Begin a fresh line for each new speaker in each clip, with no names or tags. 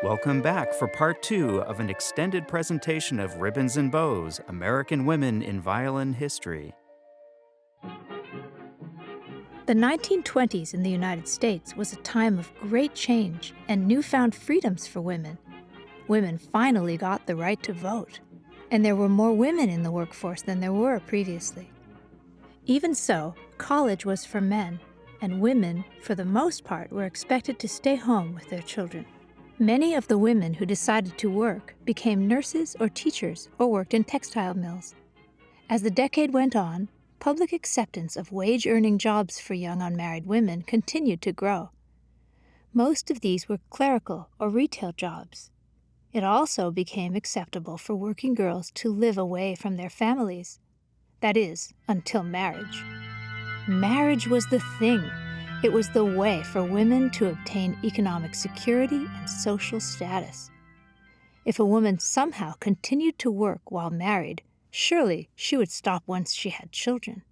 Welcome back for part 2 of an extended presentation of Ribbons and Bows, American Women in Violin History.
The 1920s in the United States was a time of great change and newfound freedoms for women. Women finally got the right to vote, and there were more women in the workforce than there were previously. Even so, college was for men, and women, for the most part, were expected to stay home with their children. Many of the women who decided to work became nurses or teachers or worked in textile mills. As the decade went on, public acceptance of wage-earning jobs for young unmarried women continued to grow. Most of these were clerical or retail jobs. It also became acceptable for working girls to live away from their families. That is, until marriage. Marriage was the thing. It was the way for women to obtain economic security and social status. If a woman somehow continued to work while married, surely she would stop once she had children.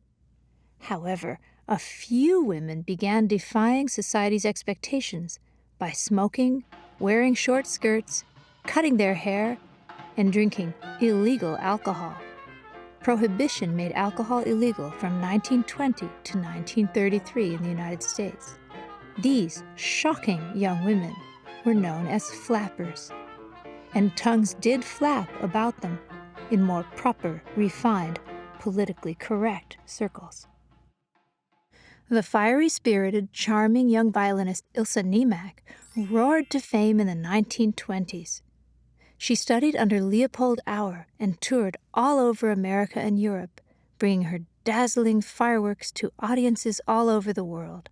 However, a few women began defying society's expectations by smoking, wearing short skirts, cutting their hair, and drinking illegal alcohol. Prohibition made alcohol illegal from 1920 to 1933 in the United States. These shocking young women were known as flappers, and tongues did flap about them in more proper, refined, politically correct circles. The fiery-spirited, charming young violinist Ilse Niemack roared to fame in the 1920s. She studied under Leopold Auer and toured all over America and Europe, bringing her dazzling fireworks to audiences all over the world.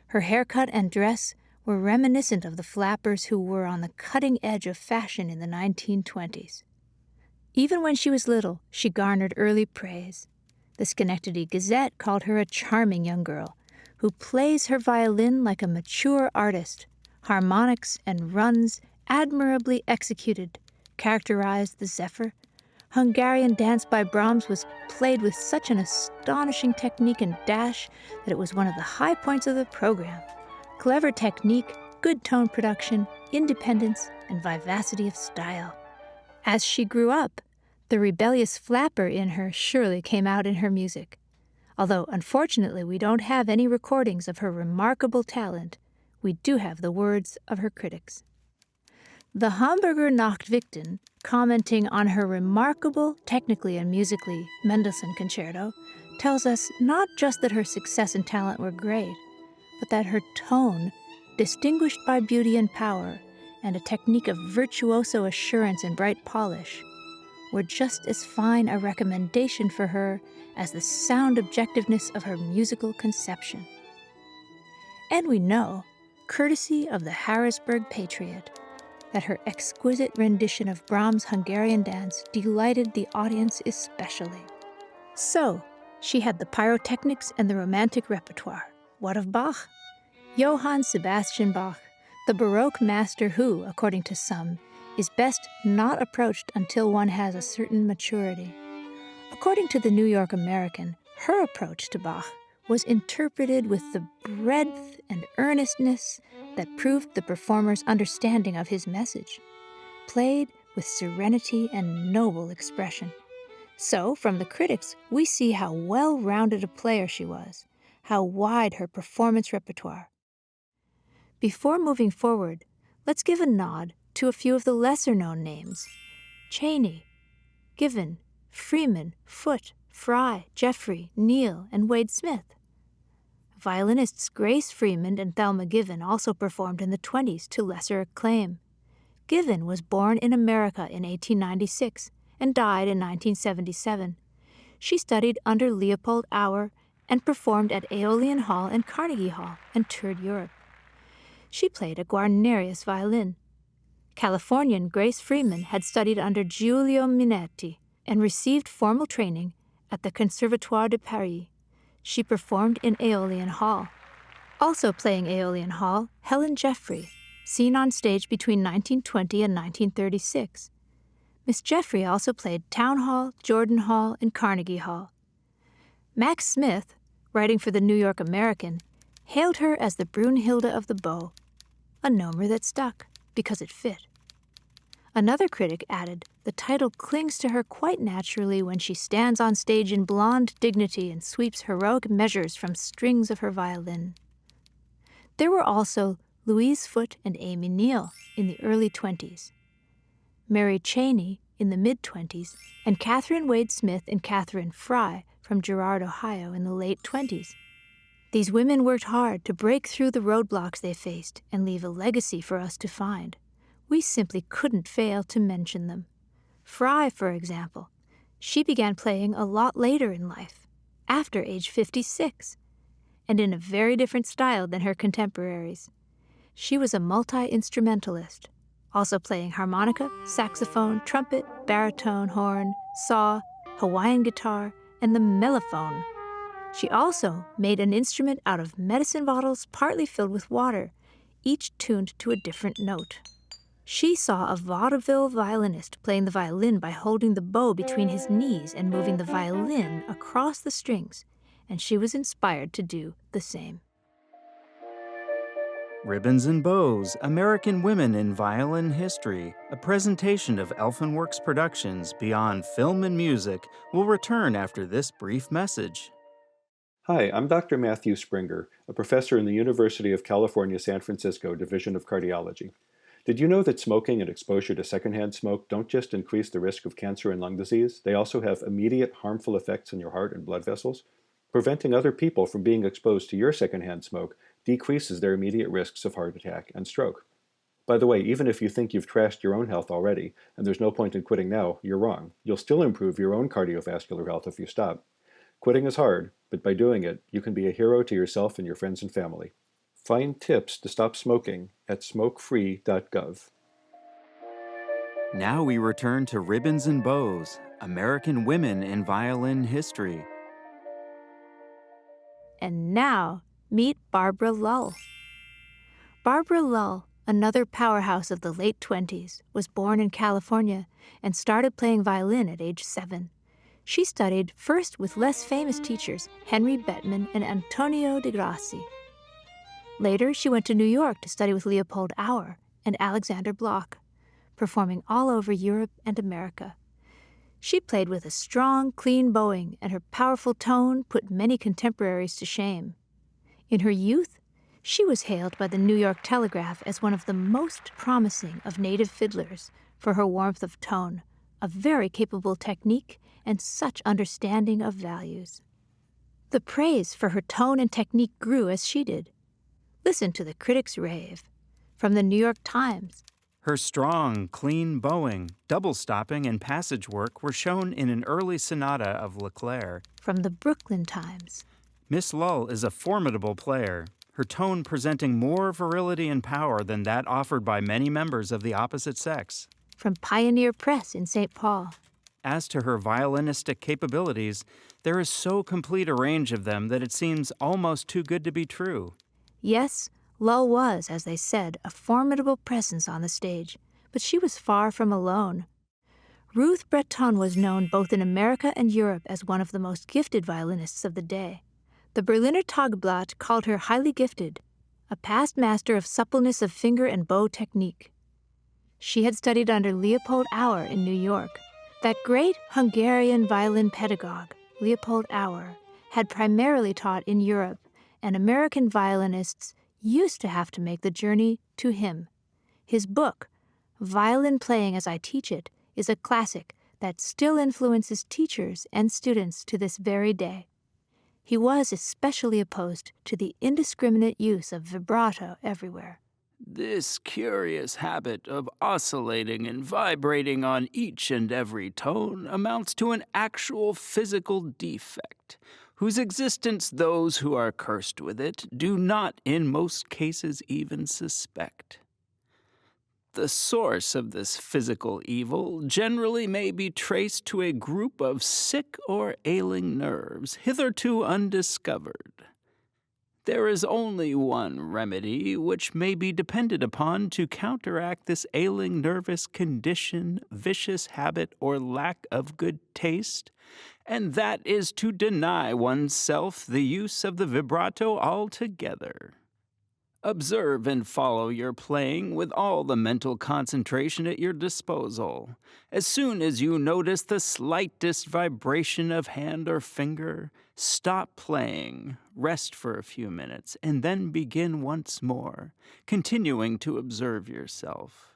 Her haircut and dress were reminiscent of the flappers who were on the cutting edge of fashion in the 1920s. Even when she was little, she garnered early praise. The Schenectady Gazette called her a charming young girl who plays her violin like a mature artist. Harmonics and runs, admirably executed, characterized the Zephyr. Hungarian dance by Brahms was played with such an astonishing technique and dash that it was one of the high points of the program. Clever technique, good tone production, independence, and vivacity of style. As she grew up, the rebellious flapper in her surely came out in her music. Although, unfortunately, we don't have any recordings of her remarkable talent, we do have the words of her critics. The Hamburger Nachtwichten, commenting on her remarkable, technically and musically, Mendelssohn concerto, tells us not just that her success and talent were great, but that her tone, distinguished by beauty and power, and a technique of virtuoso assurance and bright polish, were just as fine a recommendation for her as the sound objectiveness of her musical conception. And we know, courtesy of the Harrisburg Patriot, that her exquisite rendition of Brahms' Hungarian dance delighted the audience especially. So, she had the pyrotechnics and the romantic repertoire. What of Bach? Johann Sebastian Bach, the Baroque master who, according to some, is best not approached until one has a certain maturity. According to the New York American, her approach to Bach was interpreted with the breadth and earnestness that proved the performer's understanding of his message, played with serenity and noble expression. So, from the critics, we see how well-rounded a player she was, how wide her performance repertoire. Before moving forward, let's give a nod to a few of the lesser-known names: Chainey, Given, Freeman, Foote, Fry, Jeffrey, Neal, and Wade Smith. Violinists Grace Freeman and Thelma Given also performed in the 20s to lesser acclaim. Given was born in America in 1896 and died in 1977. She studied under Leopold Auer and performed at Aeolian Hall and Carnegie Hall and toured Europe. She played a Guarnerius violin. Californian Grace Freeman had studied under Giulio Minetti and received formal training at the Conservatoire de Paris. She performed in Aeolian Hall. Also playing Aeolian Hall, Helen Jeffrey, seen on stage between 1920 and 1936. Miss Jeffrey also played Town Hall, Jordan Hall, and Carnegie Hall. Max Smith, writing for the New York American, hailed her as the Brunhilde of the bow, a nomer that stuck, because it fit. Another critic added, the title clings to her quite naturally when she stands on stage in blonde dignity and sweeps heroic measures from strings of her violin. There were also Louise Foote and Amy Neal in the early 20s, Mary Chainey in the mid-20s, and Catherine Wade Smith and Catherine Fry from Girard, Ohio in the late 20s. These women worked hard to break through the roadblocks they faced and leave a legacy for us to find. We simply couldn't fail to mention them. Fry, for example, she began playing a lot later in life, after age 56, and in a very different style than her contemporaries. She was a multi-instrumentalist, also playing harmonica, saxophone, trumpet, baritone, horn, saw, Hawaiian guitar, and the mellophone. She also made an instrument out of medicine bottles partly filled with water, each tuned to a different note. She saw a vaudeville violinist playing the violin by holding the bow between his knees and moving the violin across the strings, and she was inspired to do the same.
Ribbons and Bows, American Women in Violin History, a presentation of Elfenworks Productions beyond film and music, will return after this brief message.
Hi, I'm Dr. Matthew Springer, a professor in the University of California, San Francisco Division of Cardiology. Did you know that smoking and exposure to secondhand smoke don't just increase the risk of cancer and lung disease, they also have immediate harmful effects on your heart and blood vessels? Preventing other people from being exposed to your secondhand smoke decreases their immediate risks of heart attack and stroke. By the way, even if you think you've trashed your own health already, and there's no point in quitting now, you're wrong. You'll still improve your own cardiovascular health if you stop. Quitting is hard, but by doing it, you can be a hero to yourself and your friends and family. Find tips to stop smoking at smokefree.gov.
Now we return to Ribbons and Bows, American Women in Violin History.
And now, meet Barbara Lull. Barbara Lull, another powerhouse of the late 20s, was born in California and started playing violin at age 7. She studied first with less famous teachers, Henry Bettman and Antonio de Grassi. Later, she went to New York to study with Leopold Auer and Alexander Bloch, performing all over Europe and America. She played with a strong, clean bowing, and her powerful tone put many contemporaries to shame. In her youth, she was hailed by the New York Telegraph as one of the most promising of native fiddlers for her warmth of tone, a very capable technique, and such understanding of values. The praise for her tone and technique grew as she did. Listen to the critics rave. From the New York Times,
Her strong, clean bowing, double stopping, and passage work were shown in an early sonata of Leclerc.
from the Brooklyn Times,
Miss Lull is a formidable player, her tone presenting more virility and power than that offered by many members of the opposite sex.
from Pioneer Press in St. Paul,
As to her violinistic capabilities, there is so complete a range of them that it seems almost too good to be true.
yes, Lull was, as they said, a formidable presence on the stage, but she was far from alone. Ruth Breton was known both in America and Europe as one of the most gifted violinists of the day. The Berliner Tageblatt called her highly gifted, a past master of suppleness of finger and bow technique. She had studied under Leopold Auer in New York. That great Hungarian violin pedagogue, Leopold Auer, had primarily taught in Europe, and American violinists used to have to make the journey to him. His book, Violin Playing as I Teach It, is a classic that still influences teachers and students to this very day. He was especially opposed to the indiscriminate use of vibrato everywhere.
This curious habit of oscillating and vibrating on each and every tone amounts to an actual physical defect, whose existence those who are cursed with it do not in most cases even suspect. The source of this physical evil generally may be traced to a group of sick or ailing nerves hitherto undiscovered. There is only one remedy which may be depended upon to counteract this ailing nervous condition, vicious habit, or lack of good taste, and that is to deny oneself the use of the vibrato altogether. Observe and follow your playing with all the mental concentration at your disposal. As soon as you notice the slightest vibration of hand or finger, stop playing, rest for a few minutes, and then begin once more, continuing to observe yourself.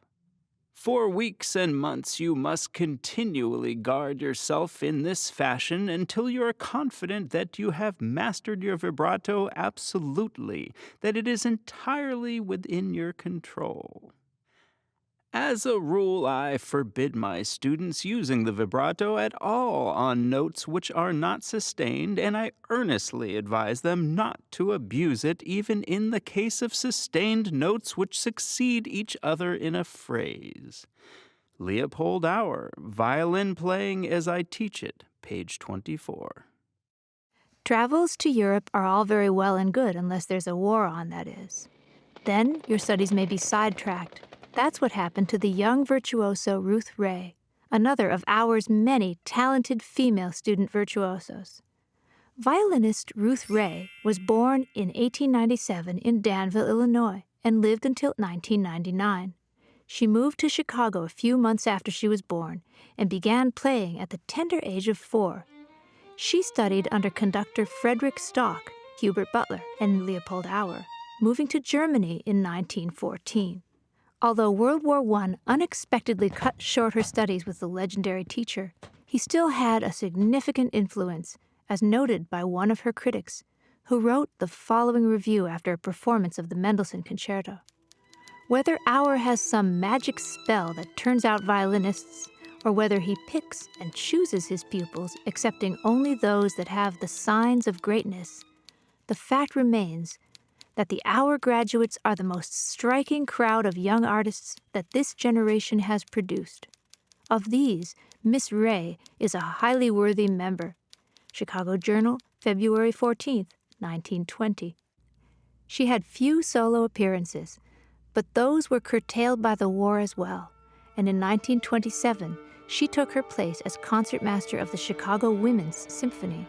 For weeks and months you must continually guard yourself in this fashion until you are confident that you have mastered your vibrato absolutely, that it is entirely within your control. As a rule, I forbid my students using the vibrato at all on notes which are not sustained, and I earnestly advise them not to abuse it even in the case of sustained notes which succeed each other in a phrase. Leopold Auer, Violin Playing as I Teach It, page 24.
Travels to Europe are all very well and good unless there's a war on, that is. Then your studies may be sidetracked. That's what happened to the young virtuoso Ruth Ray, another of Auer's many talented female student virtuosos. Violinist Ruth Ray was born in 1897 in Danville, Illinois, and lived until 1999. She moved to Chicago a few months after she was born and began playing at the tender age of 4. She studied under conductor Frederick Stock, Hubert Butler, and Leopold Auer, moving to Germany in 1914. Although World War I unexpectedly cut short her studies with the legendary teacher, he still had a significant influence, as noted by one of her critics, who wrote the following review after a performance of the Mendelssohn Concerto. Whether Auer has some magic spell that turns out violinists, or whether he picks and chooses his pupils, accepting only those that have the signs of greatness, the fact remains that the Auer graduates are the most striking crowd of young artists that this generation has produced. Of these, Miss Ray is a highly worthy member. Chicago Journal, February 14, 1920. She had few solo appearances, but those were curtailed by the war as well, and in 1927 she took her place as concertmaster of the Chicago Women's Symphony.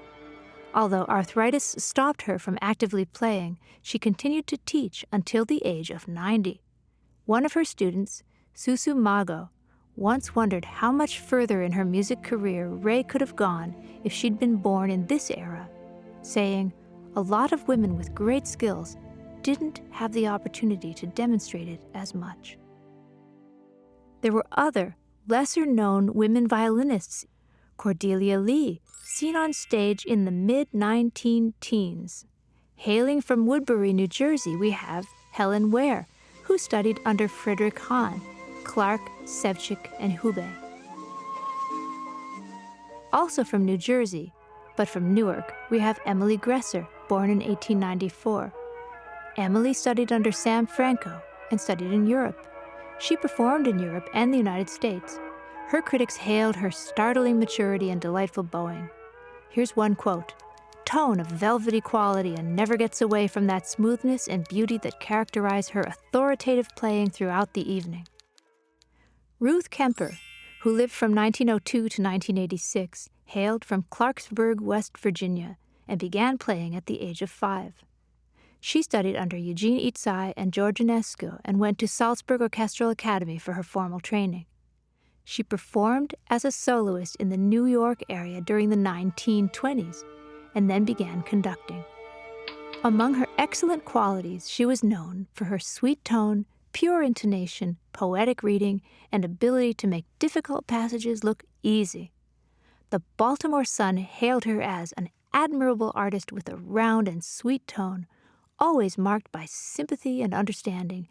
Although arthritis stopped her from actively playing, she continued to teach until the age of 90. One of her students, Susu Mago, once wondered how much further in her music career Ray could have gone if she'd been born in this era, saying, "A lot of women with great skills didn't have the opportunity to demonstrate it as much." There were other, lesser-known women violinists. Cordelia Lee, seen on stage in the mid-19-teens. Hailing from Woodbury, New Jersey, we have Helen Ware, who studied under Friedrich Hahn, Clark, Sevcik, and Hube. Also from New Jersey, but from Newark, we have Emily Gresser, born in 1894. Emily studied under Sam Franco and studied in Europe. She performed in Europe and the United States. Her critics hailed her startling maturity and delightful bowing. Here's one quote: "Tone of velvety quality and never gets away from that smoothness and beauty that characterize her authoritative playing throughout the evening." Ruth Kemper, who lived from 1902 to 1986, hailed from Clarksburg, West Virginia, and began playing at the age of 5. She studied under Eugene Itzai and George Enescu and went to Salzburg Orchestral Academy for her formal training. She performed as a soloist in the New York area during the 1920s and then began conducting. Among her excellent qualities, she was known for her sweet tone, pure intonation, poetic reading, and ability to make difficult passages look easy. The Baltimore Sun hailed her as an admirable artist with a round and sweet tone, always marked by sympathy and understanding,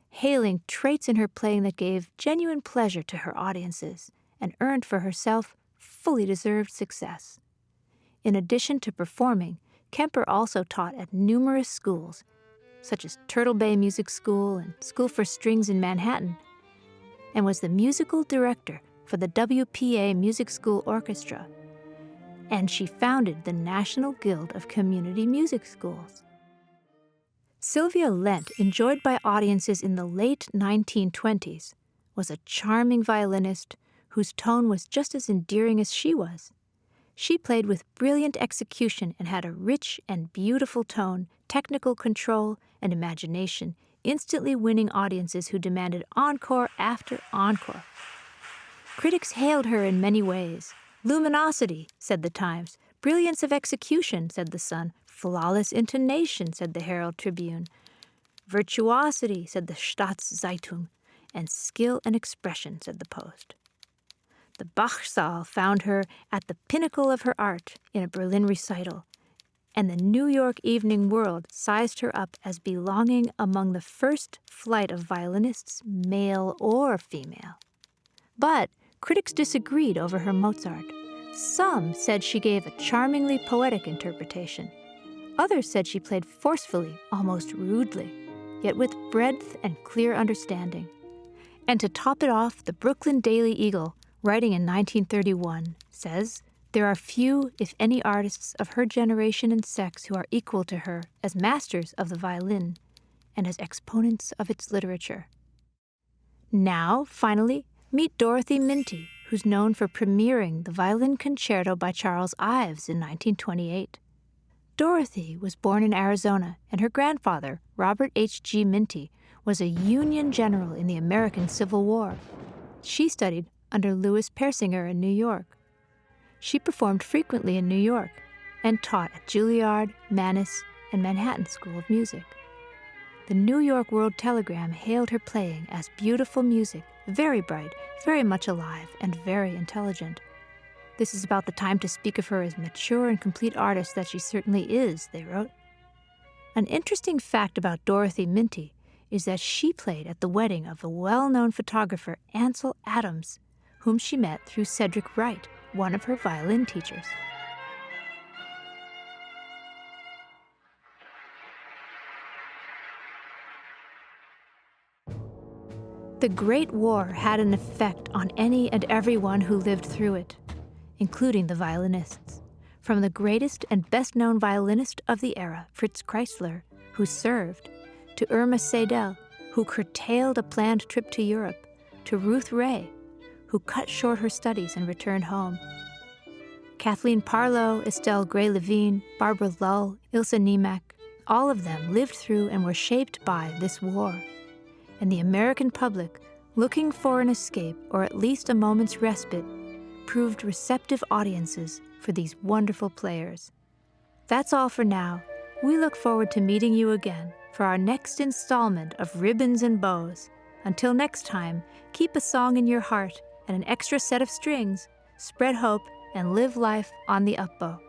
hailing traits in her playing that gave genuine pleasure to her audiences and earned for herself fully deserved success. In addition to performing, Kemper also taught at numerous schools, such as Turtle Bay Music School and School for Strings in Manhattan, and was the musical director for the WPA Music School Orchestra. And she founded the National Guild of Community Music Schools. Sylvia Lent, enjoyed by audiences in the late 1920s, was a charming violinist whose tone was just as endearing as she was. She played with brilliant execution and had a rich and beautiful tone, technical control, and imagination, instantly winning audiences who demanded encore after encore. Critics hailed her in many ways. Luminosity, said the Times. Brilliance of execution, said the Sun. Flawless intonation, said the Herald Tribune. Virtuosity, said the Staatszeitung. And skill and expression, said the Post. The Bachsaal found her at the pinnacle of her art in a Berlin recital, and the New York Evening World sized her up as belonging among the first flight of violinists, male or female. But critics disagreed over her Mozart. Some said she gave a charmingly poetic interpretation. Others said she played forcefully, almost rudely, yet with breadth and clear understanding. And to top it off, the Brooklyn Daily Eagle, writing in 1931, says, "There are few, if any, artists of her generation and sex who are equal to her as masters of the violin and as exponents of its literature." Now, finally, meet Dorothy Minty, who's known for premiering the Violin Concerto by Charles Ives in 1928. Dorothy was born in Arizona, and her grandfather, Robert H.G. Minty, was a Union general in the American Civil War. She studied under Louis Persinger in New York. She performed frequently in New York and taught at Juilliard, Mannes, and Manhattan School of Music. The New York World Telegram hailed her playing as beautiful music, very bright, very much alive, and very intelligent. This is about the time to speak of her as mature and complete artist that she certainly is, they wrote. An interesting fact about Dorothy Minty is that she played at the wedding of the well-known photographer Ansel Adams, whom she met through Cedric Wright, one of her violin teachers. The Great War had an effect on any and everyone who lived through it, including the violinists. From the greatest and best-known violinist of the era, Fritz Kreisler, who served, to Irma Seydel, who curtailed a planned trip to Europe, to Ruth Ray, who cut short her studies and returned home. Kathleen Parlow, Estelle Gray-Lhevinne, Barbara Lull, Ilse Niemack, all of them lived through and were shaped by this war. And the American public, looking for an escape or at least a moment's respite, proved receptive audiences for these wonderful players. That's all for now. We look forward to meeting you again for our next installment of Ribbons and Bows. Until next time, keep a song in your heart and an extra set of strings, spread hope, and live life on the upbow.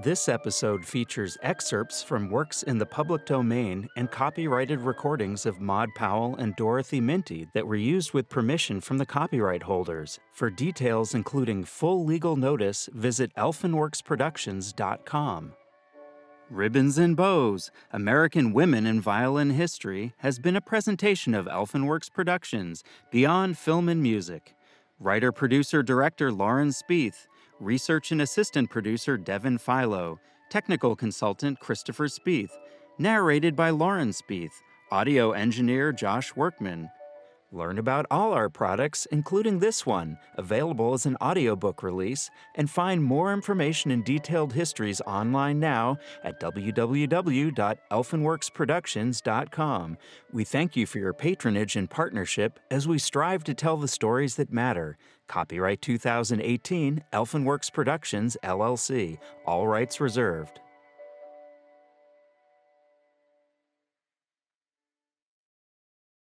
This episode features excerpts from works in the public domain and copyrighted recordings of Maud Powell and Dorothy Minty that were used with permission from the copyright holders. For details including full legal notice, visit elfenworksproductions.com. Ribbons and Bows, American Women in Violin History, has been a presentation of Elfenworks Productions, Beyond Film and Music. Writer, producer, director Lauren Spieth. Research and assistant producer Devin Philo. Technical consultant Christopher Spieth. Narrated by Lauren Spieth. Audio engineer Josh Workman. Learn about all our products, including this one, available as an audiobook release, and find more information and detailed histories online now at www.elfenworksproductions.com. We thank you for your patronage and partnership as we strive to tell the stories that matter. Copyright 2018, Elfenworks Productions, LLC. All rights reserved.